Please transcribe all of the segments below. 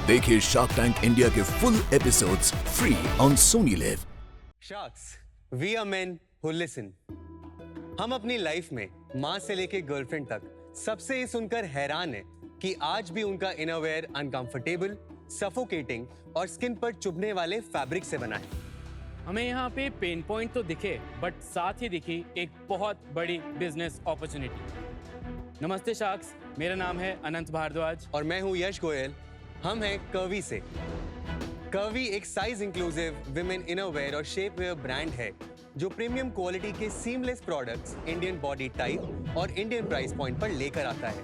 देखिए shark tank India के full episodes free on Sony live. Sharks, we are men who listen. हम अपनी life में माँ से लेके गर्लफ्रेंड तक सबसे ये सुनकर हैरान है कि आज भी उनका इनरवेयर अनकंफर्टेबल, सफोकेटिंग और स्किन पर चुभने वाले फैब्रिक से बना है। हमें यहाँ पे पेन पॉइंट तो दिखे, बट साथ ही दिखी एक बहुत बड़ी बिजनेस अपॉर्चुनिटी। नमस्ते शार्क्स, मेरा नाम है अनंत भारद्वाज और मैं हूँ यश गोयल। हम हैं कर्वी से। कर्वी एक साइज इंक्लूसिव विमेन इनरवेयर और शेप वेयर ब्रांड है जो प्रीमियम क्वालिटी के seamless products Indian body type और इंडियन प्राइस पॉइंट पर लेकर आता है।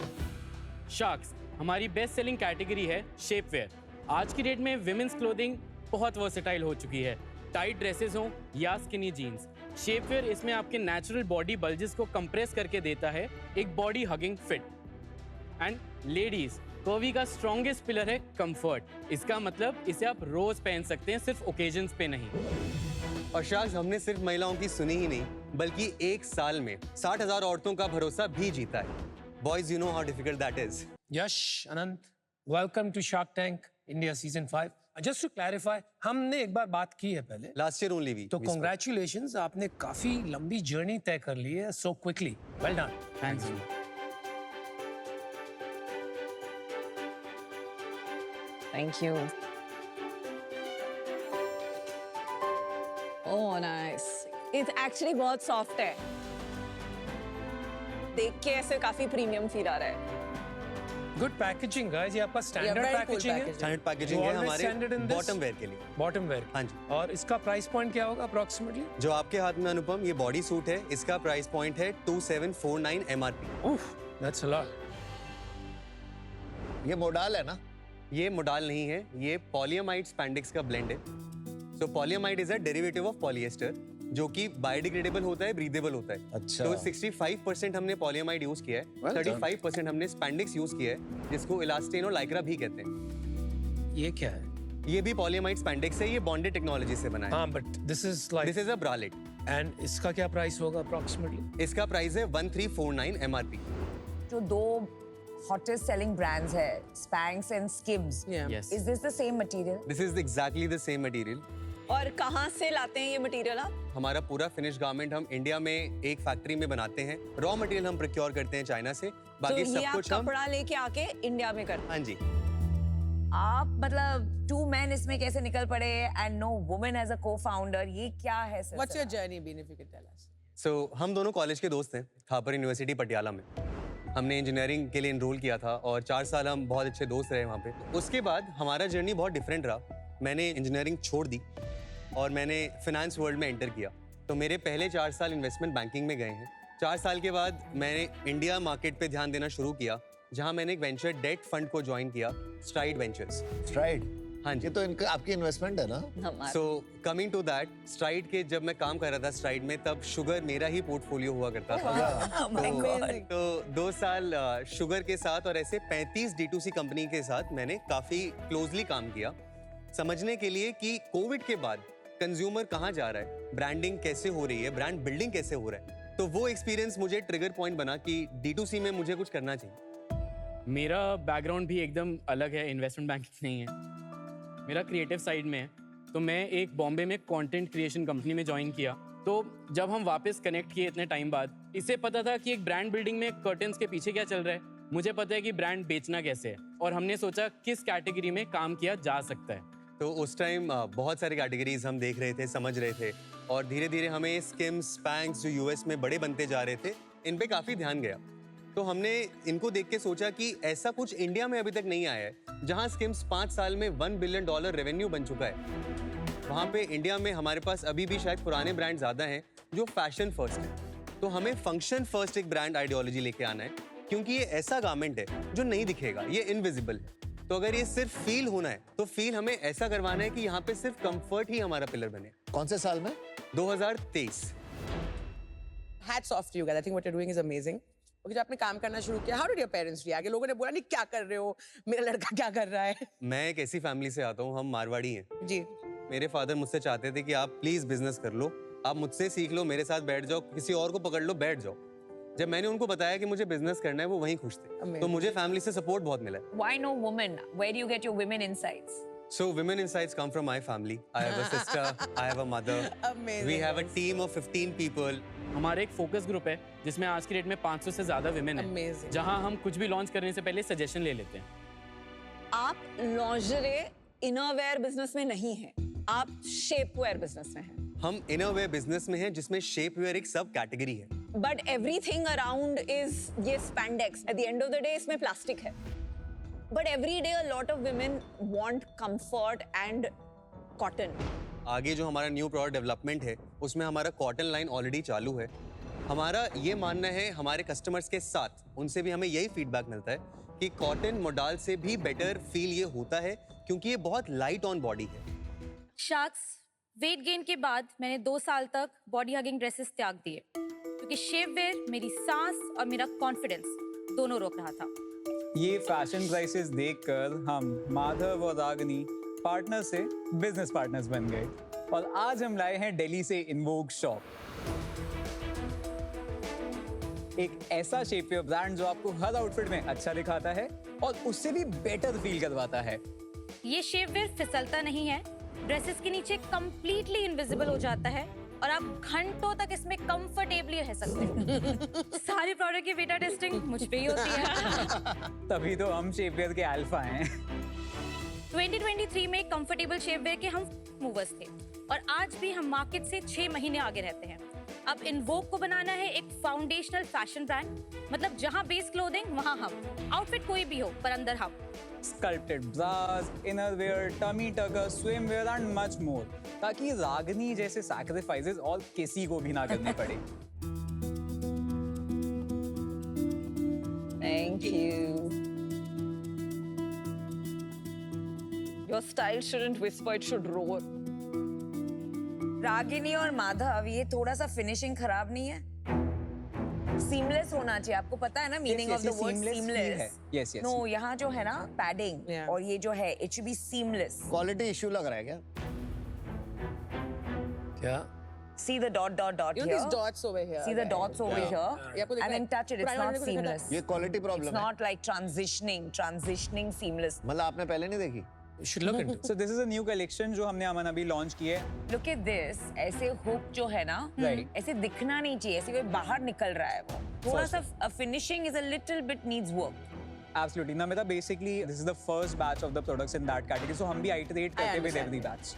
शार्क्स, हमारी बेस्ट सेलिंग कैटेगरी है शेप वेयर। आज की डेट में विमेंस क्लोथिंग बहुत वर्सेटाइल हो चुकी है। टाइट ड्रेसेस हो या स्किनी जीन्स, शेप वेयर इसमें आपके नेचुरल बॉडी बल्जेस को कंप्रेस करके देता है एक body hugging fit. And ladies, curvy का स्ट्रॉन्गेस्ट पिलर है कंफर्ट। इसका मतलब इसे आप रोज पहन सकते हैं, सिर्फ ओकेजन्स पे नहीं। और शार्क्स, हमने सिर्फ महिलाओं की सुनी ही नहीं बल्कि एक साल में 60,000 औरतों का भरोसा भी जीता है। Boys, you know how difficult that is. Yash, Anant, welcome to Shark Tank India Season 5. Just to clarify, हमने एक बार बात की है पहले। Last year only we. तो congratulations, आपने काफी लंबी जर्नी तय कर ली है so quickly. Well done. Thanks. Thank you. Oh, nice. It's actually बहुत सॉफ्ट है। देख के ऐसे काफी प्रीमियम फील आ रहा है। Good packaging, guys. ये आपका standard very cool packaging है। packaging. स्टैंडर्ड पैकेजिंग है हमारे बॉटम वेयर के लिए। Bottom wear। हाँ जी। और इसका प्राइस पॉइंट क्या होगा approximately? जो आपके हाथ में अनुपम ये बॉडी सूट है, इसका प्राइस पॉइंट है 2749 MRP। Oof, that's a lot. ये मोडाल है ना? ये मोडाल नहीं है, ये पॉलियमाइड स्पैंडिक्स का ब्लेंड है। So polyamide is a derivative of polyester जो कि बायोडिग्रेडेबल होता है, ब्रीदेबल होता है। अच्छा। तो 65% हमने पॉलियमाइड यूज किया है, Well done. 35% हमने स्पैंडिक्स यूज किया है जिसको इलास्टिन और लाइक्रा भी कहते हैं। ये क्या है? ये भी पॉलियमाइड स्पैंडिक्स है, ये बॉन्डेड टेक्नोलॉजी से बना है। हाँ, but this is like this is a bralette. and इसका क्या प्राइस होगा approximately? इसका प्राइस है 1349 MRP। जो दो hottest selling brands है, Spanx and Skims. Yes. Is this the same material? This is exactly the same material. और कहाँ से लाते हैं ये मटेरियल आप? हमारा पूरा फिनिश गारमेंट हम इंडिया में एक फैक्ट्री में बनाते हैं। रॉ मटेरियल हम प्रोक्योर करते हैं चाइना से, तो बाकी ये सब आप कुछ हम। कपड़ा लेके आके इंडिया में करते हाँ जी। आप मतलब two men इसमें कैसे निकल पड़े and no woman as a co-founder, ये क्या है sir? What's your journey been, if you could tell us? सो हम दोनों कॉलेज के दोस्त हैं, थापर यूनिवर्सिटी पटियाला में। हमने इंजीनियरिंग के लिए एनरोल किया था और 4 साल हम बहुत अच्छे दोस्त रहे वहाँ पे। उसके बाद हमारा जर्नी बहुत डिफरेंट रहा। मैंने इंजीनियरिंग छोड़ दी और मैंने फाइनेंस वर्ल्ड में एंटर किया। तो मेरे पहले 4 साल इन्वेस्टमेंट बैंकिंग में गए हैं। 4 साल के बाद मैंने इंडिया मार्केट पे ध्यान देना शुरू किया, जहाँ मैंने एक वेंचर डेट फंड को ज्वाइन किया, स्ट्राइड वेंचर्स। स्ट्राइड। हाँ जी। ये तो इनका आपकी इन्वेस्टमेंट है ना? हैं so coming to that, stride के जब मैं काम कर रहा था स्ट्राइड में, तब शुगर मेरा ही पोर्टफोलियो हुआ करता था। Oh my God. तो 2 साल शुगर के साथ और ऐसे 35 D2C कंपनी के साथ मैंने काफी क्लोजली काम किया, समझने के लिए कि कोविड के बाद कंज्यूमर कहाँ जा रहा है, ब्रांडिंग कैसे हो रही है, ब्रांड बिल्डिंग कैसे हो रहा है। तो वो एक्सपीरियंस मुझे ट्रिगर पॉइंट बना कि D2C में मुझे कुछ करना चाहिए। मेरा बैकग्राउंड भी एकदम अलग है, इन्वेस्टमेंट बैंकिंग नहीं है, मेरा क्रिएटिव साइड में है। तो मैं एक बॉम्बे में कंटेंट क्रिएशन कंपनी में ज्वाइन किया। तो जब हम वापस कनेक्ट किए इतने टाइम बाद, इसे पता था कि एक ब्रांड बिल्डिंग में कर्टन्स के पीछे क्या चल रहा है, मुझे पता है कि ब्रांड बेचना कैसे है, और हमने सोचा किस कैटेगरी में काम किया जा सकता है। तो उस टाइम बहुत सारी कैटेगरीज हम देख रहे थे, समझ रहे थे, और धीरे धीरे हमें स्किम्स, स्पैंक्स जो यूएस में बड़े बनते जा रहे थे, इन पे काफ़ी ध्यान गया। तो हमने इनको देख के सोचा कि ऐसा कुछ इंडिया में अभी तक नहीं आया है जहां स्किम्स 5 साल में $1 बिलियन रेवेन्यू बन चुका है। वहाँ पे इंडिया में हमारे पास अभी भी शायद पुराने ब्रांड ज़्यादा हैं जो फैशन फर्स्ट है। तो हमें फंक्शन फर्स्ट एक ब्रांड आइडियोलॉजी लेके आना है, क्योंकि ये ऐसा गारमेंट है जो नहीं दिखेगा, ये इनविजिबल है। तो अगर ये सिर्फ फील होना है तो फील हमें ऐसा करवाना है कि यहाँ पे सिर्फ कंफर्ट ही हमारा पिलर बने। कौन से साल में? 2023। Hats off to you guys. I think what you're doing is amazing. Okay, जब आपने काम करना शुरू किया, how did your parents react? लोगों ने बोला नहीं क्या कर रहे हो, मेरा लड़का क्या कर रहा है? मैं एक ऐसी फैमिली से आता हूँ, हम मारवाड़ी हैं। जी। मेरे फादर मुझसे चाहते थे कि आप प्लीज बिजनेस कर लो, आप मुझसे सीख लो, मेरे साथ बैठ जाओ, किसी और को पकड़ लो, बैठ जाओ। जब मैंने उनको बताया कि मुझे बिजनेस करना है वो वहीं खुश थे। Amazing. तो मुझे फैमिली से सपोर्ट बहुत मिला है। Why no woman? Where do you get your women insights? So women insights come from my family. I have a sister, I have a mother. Amazing. We have a team of 15 people. हमारा एक focus group है जिसमें आज की date में 500 से ज़्यादा women हैं, Amazing. जहां हम कुछ भी लॉन्च करने से पहले सजेशन ले लेते हैं। आप लॉन्जरे इनरवेयर बिजनेस में नहीं हैं, आप शेपवेयर बिजनेस में हैं। हम इनरवेयर बिजनेस में हैं जिसमें शेपवेयर एक सब कैटेगरी है। बट एवरीथिंग अराउंड इज ये spandex. At the end of the day इसमें प्लास्टिक है। But every day a lot of women want comfort and cotton. आगे जो हमारा न्यू प्रोडक्ट डेवलपमेंट है उसमें हमारा कॉटन लाइन ऑलरेडी चालू है। हमारा ये मानना है हमारे कस्टमर्स के साथ, उनसे भी हमें यही फीडबैक मिलता है कि कॉटन मोडाल से भी बेटर फील ये होता है क्योंकि ये बहुत लाइट ऑन बॉडी है। शार्क्स, वेट गेन के बाद मैंने 2 साल तक बॉडी हगिंग ड्रेसेस त्याग दिए क्योंकि शेपवेयर मेरी सांस और मेरा कॉन्फिडेंस दोनों रोक रहा था। ये फैशन क्राइसिस देखकर हम माधव और रागिनी पार्टनर से बिजनेस पार्टनर्स बन गए और आज हम लाए हैं दिल्ली से इनवोग शॉप, एक ऐसा शेपवेयर ब्रांड जो आपको हर आउटफिट में अच्छा दिखाता है और उससे भी बेटर फील करवाता है। ये शेपवेयर फिसलता नहीं है, ड्रेसेस के नीचे कंप्लीटली इनविजिबल हो जाता है और आप घंटों तक इसमें कंफर्टेबली रह सकते हैं। सारी प्रोडक्ट की बीटा टेस्टिंग मुझ पे ही होती है। तभी तो हम शेपवेयर के अल्फा हैं। 2023 में कंफर्टेबल शेपवेयर के हम मूवर्स थे और आज भी हम मार्केट से 6 महीने आगे रहते हैं। अब इनवोग को बनाना है एक फाउंडेशनल फैशन ब्रांड, मतलब जहां बेस क्लोथिंग वहां हम, आउटफिट कोई भी हो पर अंदर हम। Sculpted bras, innerwear, tummy tucker, swimwear and much more, ताकि रागिनी जैसे sacrifices और किसी को भी ना करने पड़े। Thank you. Your style shouldn't whisper, it should roar. Ragini और माधव, ये थोड़ा सा फिनिशिंग खराब नहीं है? सीमलेस होना चाहिए, आपको पता है ना meaning of the word seamless? Yes, yes. No, यहाँ जो है ना पैडिंग Yeah. और ये जो है it should be seamless. Quality issue लग रहा है क्या? क्या? See the dot dot dot You know here. these dots over here. See the dots over ये here, आपको दिख and रहा then है? touch it. It's पुराने not वाले को दिखा था? seamless. ये क्वालिटी It's प्रॉब्लम है। not like transitioning seamless. मतलब आपने पहले नहीं देखी? You should look into. So this is a new collection जो हमने अमन अभी लॉन्च की है। Look at this. ऐसे हुक जो है ना, Right. ऐसे दिखना नहीं चाहिए, ऐसे कोई बाहर निकल रहा है वो। थोड़ा सा finishing is a little bit needs work. Absolutely. Namita, basically this is the first batch of the products in that category. So हम भी iterate करते with every batch.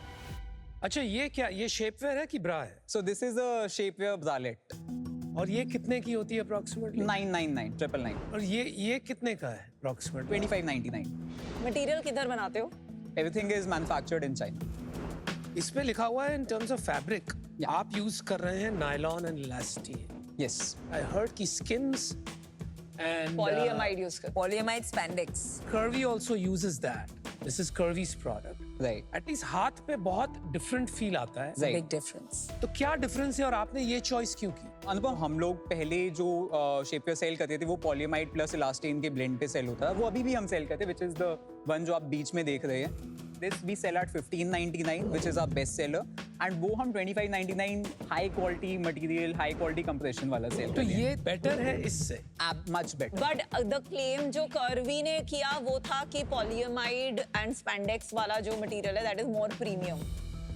अच्छा, ये क्या? ये शेपवेयर है कि ब्रा है? So this is a shapewear bralette. और ये कितने की होती है approximately? 999 999 और ये कितने का है approximately? 2599. मटेरियल किधर बनाते हो? Everything is manufactured in China. इस पे लिखा हुआ है in terms of fabric. Yeah. आप यूज कर रहे हैं nylon and elastane. Yes. I heard कि skins and पॉलीएमाइड यूज कर। Polyamide spandex. Curvy also uses that. This is Curvy's product. Right. At least हाथ पे बहुत different feel आता है। Right. Big difference. तो क्या difference है और आपने ये choice क्यों की? अनुपम, हम लोग पहले जो शेपवेयर सेल करते थे वो पॉलीमाइड प्लस इलास्टिन के ब्लेंड पे सेल होता था, वो अभी भी हम सेल करते हैं, which is the one जो आप बीच में देख रहे हैं। This we sell at 1599, which is our best seller, and वो हम 2599 high quality material, high quality compression वाला सेल तो ये better है इससे। Much better. But the claim जो कर्वी ने किया वो था कि पॉलीएमाइड एंड स्पैंडेक्स वाला जो मटेरियल है that is more premium.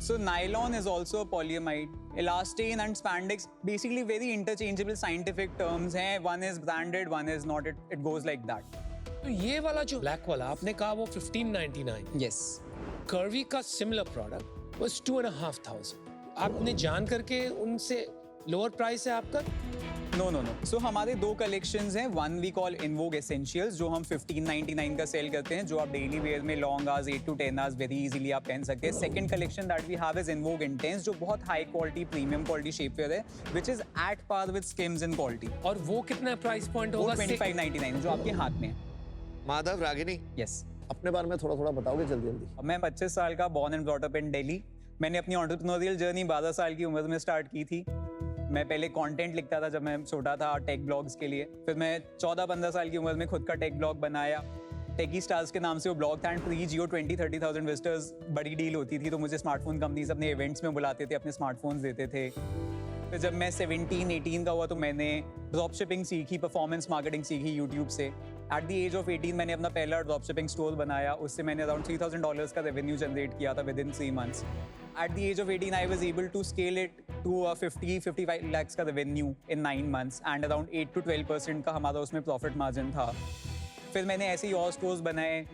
So nylon is also a polyamide. Elastane and spandex basically very interchangeable scientific terms हैं. One is branded, one is not. It goes like that. तो ये वाला जो black वाला आपने कहा वो 1599। Yes. कर्वी का similar product was 2500। आपने जान करके उनसे लोअर प्राइस है आपका? No. So हमारे 2 collections हैं. One we call Invogue Essentials जो हम 1599 का सेल करते हैं, जो आप डेली वेयर में long hours 8 to 10 hours very easily आप पहन सकते हैं. Second collection that we have is Invogue Intense जो बहुत हाई क्वालिटी प्रीमियम क्वालिटी शेपवेयर है, which is at par with Skims in quality. और वो कितना प्राइस पॉइंट वो होगा? 2599 जो आपके हाथ में है. माधव, रागिनी, Yes. अपने बारे में थोड़ा बताओगे जल्दी जल्दी? मैं 25 साल का born and brought up in Delhi. मैंने अपनी एंटरप्रेन्योरियल जर्नी 12 साल की उम्र में स्टार्ट की थी. मैं पहले कंटेंट लिखता था जब मैं छोटा था टेक ब्लॉग्स के लिए. फिर मैं 14-15 साल की उम्र में खुद का टेक ब्लॉग बनाया. टेकी स्टार्स के नाम से वो ब्लॉग था एंड प्री जियो 20-30,000 विजिटर्स बड़ी डील होती थी, तो मुझे स्मार्टफोन कंपनीज अपने इवेंट्स में बुलाते थे, अपने स्मार्टफोन्स देते थे. फिर जब मैं 17-18 का हुआ तो मैंने ड्रॉप शिपिंग सीखी, परफॉर्मेंस मार्केटिंग सीखी यूट्यूब से। एट द एज ऑफ 18 मैंने अपना पहला ड्रॉप शिपिंग स्टोर बनाया, उससे मैंने अराउंड $3,000 का रेवेन्यू जनरेट किया था with in 3 months। At the age of 18, I was able to scale it to 50-55 lakhs का revenue in 9 months and around 8 to 12% का हमारा उसमें profit margin था। फिर मैंने ऐसे ही और stores बनाए।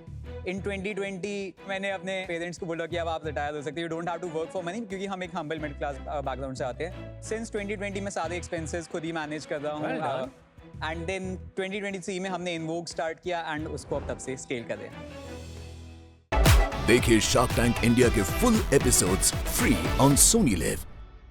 In 2020 मैंने अपने पेरेंट्स को बोला कि अब आप रिटायर हो सकते हो, you don't have to work for money, क्योंकि हम एक humble middle class background से आते हैं। Since 2020 में सारे expenses खुद ही manage कर रहा हूँ। And then 2023 में हमने Invoke start किया and उसको अब तब से scale कर रहे हैं। देखिए शार्क टैंक इंडिया के full episodes free on Sony live.